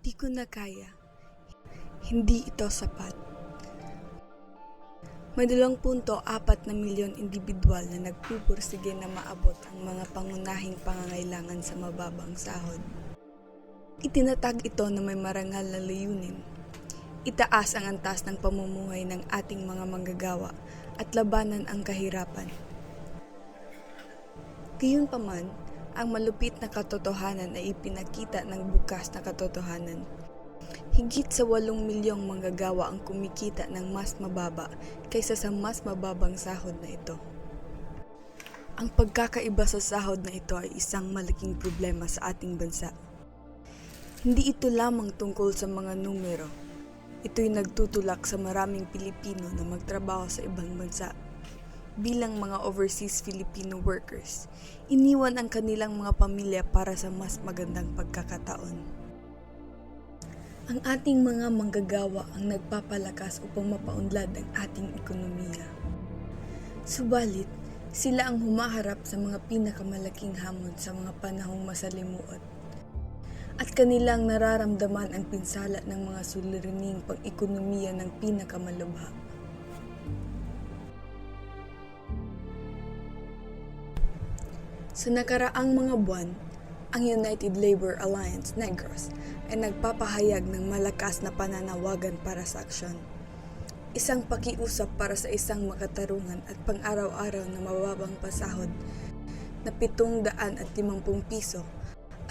Di ko na kaya. Hindi ito sapat. May 2.4 milyon individual na nagpupursige na maabot ang mga pangunahing pangangailangan sa mababang sahod. Itinatag ito na may marangal na layunin. Itaas ang antas ng pamumuhay ng ating mga manggagawa at labanan ang kahirapan. Gayunpaman, ang malupit na katotohanan ay ipinakita ng bukas na katotohanan. Higit sa 8 milyong manggagawa ang kumikita ng mas mababa kaysa sa mas mababang sahod na ito. Ang pagkakaiba sa sahod na ito ay isang malaking problema sa ating bansa. Hindi ito lamang tungkol sa mga numero. Ito'y nagtutulak sa maraming Pilipino na magtrabaho sa ibang bansa. Bilang mga overseas Filipino workers, iniwan ang kanilang mga pamilya para sa mas magandang pagkakataon. Ang ating mga manggagawa ang nagpapalakas upang mapaunlad ang ating ekonomiya. Subalit, sila ang humaharap sa mga pinakamalaking hamon sa mga panahong masalimuot. At kanilang nararamdaman ang pinsala ng mga suliraning pang-ekonomiya ng pinakamalubha. Sa nakaraang mga buwan, ang United Labor Alliance Negros ay nagpapahayag ng malakas na pananawagan para sa aksyon. Isang pakiusap para sa isang makatarungan at pang-araw-araw na mababang pasahod na 750 piso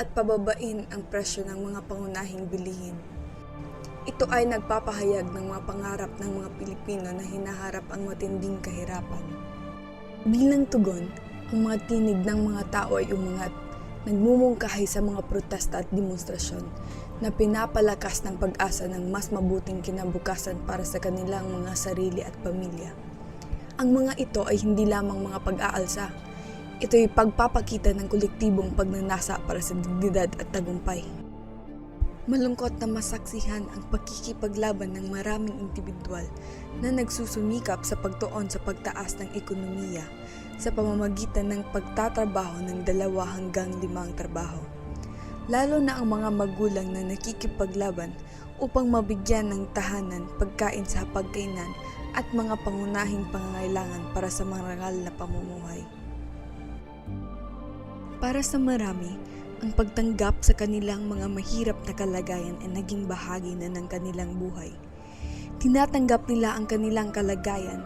at pababain ang presyo ng mga pangunahing bilihin. Ito ay nagpapahayag ng mga pangarap ng mga Pilipino na hinaharap ang matinding kahirapan. Bilang tugon, ang mga tinig ng mga tao ay umangat, nagmumungkahi sa mga protesta at demonstrasyon na pinapalakas ng pag-asa ng mas mabuting kinabukasan para sa kanilang mga sarili at pamilya. Ang mga ito ay hindi lamang mga pag-aalsa. Ito'y pagpapakita ng kolektibong pagnanasa para sa dignidad at tagumpay. Malungkot na masaksihan ang pakikipaglaban ng maraming individual na nagsusumikap sa pagtuon sa pagtaas ng ekonomiya sa pamamagitan ng pagtatrabaho ng 2 hanggang 5 trabaho. Lalo na ang mga magulang na nakikipaglaban upang mabigyan ng tahanan, pagkain sa hapagkainan at mga pangunahing pangangailangan para sa marangal na pamumuhay. Para sa marami, ang pagtanggap sa kanilang mga mahirap na kalagayan ay naging bahagi na ng kanilang buhay. Tinatanggap nila ang kanilang kalagayan,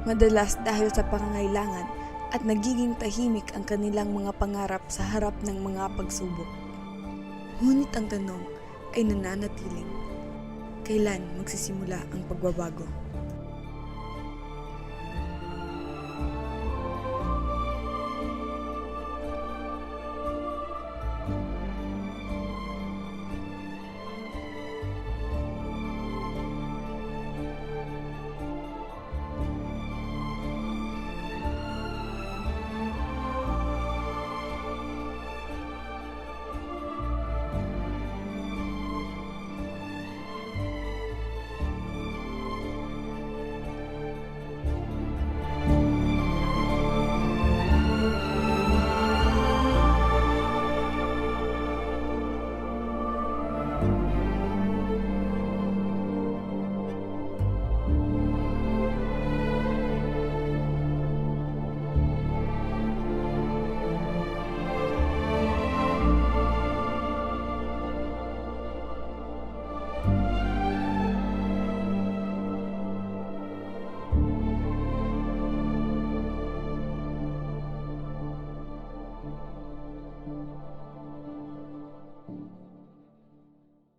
madalas dahil sa pangangailangan, at nagiging tahimik ang kanilang mga pangarap sa harap ng mga pagsubok. Ngunit ang tanong ay nananatiling, kailan magsisimula ang pagbabago?